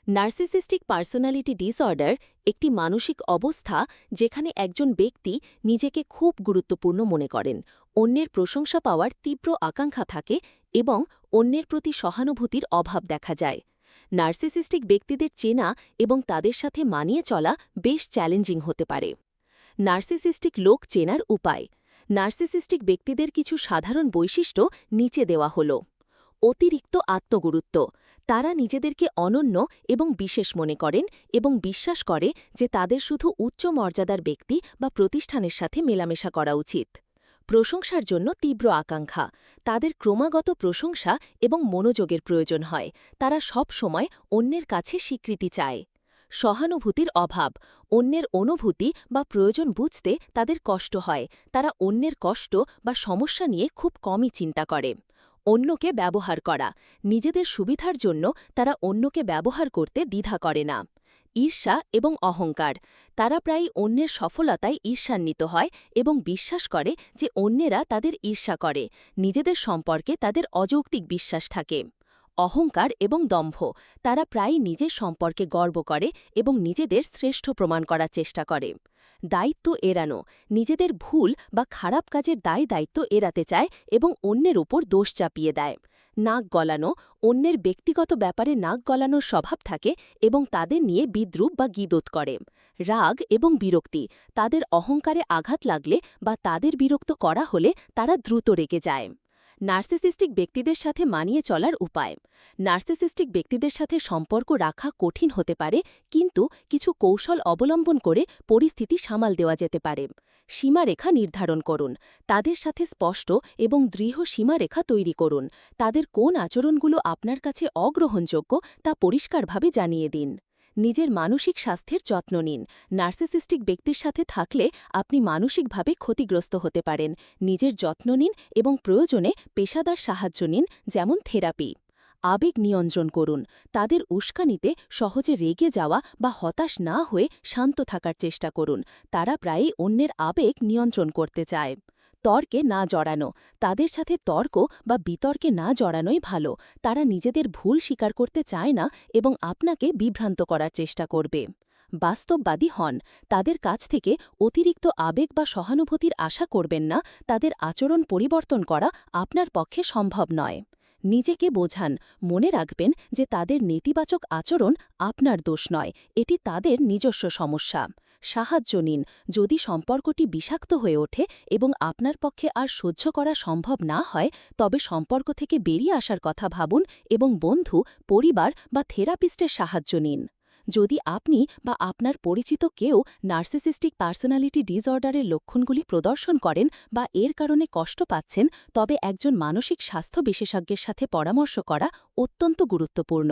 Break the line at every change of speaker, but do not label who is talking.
Narcissistic personality disorder একটি মানসিক অবস্থা যেখানে একজন ব্যক্তি নিজেকে খুব গুরুত্বপূর্ণ মনে করেন, অন্যের প্রশংসা পাওয়ার তীব্র আকাঙ্ক্ষা থাকে এবং অন্যের প্রতি সহানুভূতির অভাব দেখা যায়। নার্সিসিস্টিক ব্যক্তিদের চেনা এবং তাদের সাথে মানিয়ে চলা বেশ চ্যালেঞ্জিং হতে পারে। নার্সিসিস্টিক লোক চেনার উপায়। নার্সিসিস্টিক ব্যক্তিদের কিছু সাধারণ বৈশিষ্ট্য নিচে দেওয়া হল। অতিরিক্ত আত্মগুরুত্ব। তারা নিজেদেরকে অনন্য এবং বিশেষ মনে করেন এবং বিশ্বাস করে যে তাদের শুধু উচ্চ মর্যাদার ব্যক্তি বা প্রতিষ্ঠানের সাথে মেলামেশা করা উচিত। প্রশংসার জন্য তীব্র আকাঙ্ক্ষা। তাদের ক্রমাগত প্রশংসা এবং মনোযোগের প্রয়োজন হয়। তারা সব সময় অন্যের কাছে স্বীকৃতি চায়। সহানুভূতির অভাব। অন্যের অনুভূতি বা প্রয়োজন বুঝতে তাদের কষ্ট হয়। তারা অন্যের কষ্ট বা সমস্যা নিয়ে খুব কমই চিন্তা করে। অন্যকে ব্যবহার করা। নিজেদের সুবিধার জন্য তারা অন্যকে ব্যবহার করতে দ্বিধা করে না। ঈর্ষা এবং অহংকার। তারা প্রায়ই অন্যের সফলতায় ঈর্ষান্বিত হয় এবং বিশ্বাস করে যে অন্যেরা তাদের ঈর্ষা করে। নিজেদের সম্পর্কে তাদের অযৌক্তিক বিশ্বাস থাকে। অহংকার এবং দম্ভ। তারা প্রায়ই নিজের সম্পর্কে গর্ব করে এবং নিজেদের শ্রেষ্ঠ প্রমাণ করার চেষ্টা করে। দায়িত্ব এড়ানো। নিজেদের ভুল বা খারাপ কাজের দায়িত্ব এড়াতে চায় এবং অন্যের উপর দোষ চাপিয়ে দেয়। নাক গলানো। অন্যের ব্যক্তিগত ব্যাপারে নাক গলানোর স্বভাব থাকে এবং তাদের নিয়ে বিদ্রূপ বা গীদত করে। রাগ এবং বিরক্তি। তাদের অহংকারে আঘাত লাগলে বা তাদের বিরক্ত করা হলে তারা দ্রুত রেগে যায়। নার্সিসিস্টিক ব্যক্তিদের সাথে মানিয়ে চলার উপায়। নার্সিসিস্টিক ব্যক্তিদের সাথে সম্পর্ক রাখা কঠিন হতে পারে, কিন্তু কিছু কৌশল অবলম্বন করে পরিস্থিতি সামাল দেওয়া যেতে পারে। সীমারেখা নির্ধারণ করুন। তাদের সাথে স্পষ্ট এবং দৃঢ় সীমারেখা তৈরি করুন। তাদের কোন আচরণগুলো আপনার কাছে অগ্রহণযোগ্য তা পরিষ্কারভাবে জানিয়ে দিন। নিজের মানসিক স্বাস্থ্যের যত্ন নিন। নার্সিসিস্টিক ব্যক্তির সাথে থাকলে আপনি মানসিকভাবে ক্ষতিগ্রস্ত হতে পারেন। নিজের যত্ন নিন এবং প্রয়োজনে পেশাদার সাহায্য নিন, যেমন থেরাপি। আবেগ নিয়ন্ত্রণ করুন। তাদের উস্কানিতে সহজে রেগে যাওয়া বা হতাশ না হয়ে শান্ত থাকার চেষ্টা করুন। তারা প্রায়ই অন্যের আবেগ নিয়ন্ত্রণ করতে চায়। তর্কে না জড়ানো। তাদের সাথে তর্ক বা বিতর্কে না জড়ানোই ভালো। তারা নিজেদের ভুল স্বীকার করতে চায় না এবং আপনাকে বিভ্রান্ত করার চেষ্টা করবে। বাস্তববাদী হন। তাদের কাছ থেকে অতিরিক্ত আবেগ বা সহানুভূতির আশা করবেন না। তাদের আচরণ পরিবর্তন করা আপনার পক্ষে সম্ভব নয়। নিজেকে বোঝান। মনে রাখবেন যে তাদের নেতিবাচক আচরণ আপনার দোষ নয়, এটি তাদের নিজস্ব সমস্যা। সাহায্য নিন। যদি সম্পর্কটি বিষাক্ত হয়ে ওঠে এবং আপনার পক্ষে আর সহ্য করা সম্ভব না হয়, তবে সম্পর্ক থেকে বেরিয়ে আসার কথা ভাবুন এবং বন্ধু, পরিবার বা থেরাপিস্টের সাহায্য নিন। যদি আপনি বা আপনার পরিচিত কেউ নার্সিসিস্টিক পার্সোনালিটি ডিসঅর্ডারের লক্ষণগুলি প্রদর্শন করেন বা এর কারণে কষ্ট পাচ্ছেন, তবে একজন মানসিক স্বাস্থ্য বিশেষজ্ঞের সাথে পরামর্শ করা অত্যন্ত গুরুত্বপূর্ণ।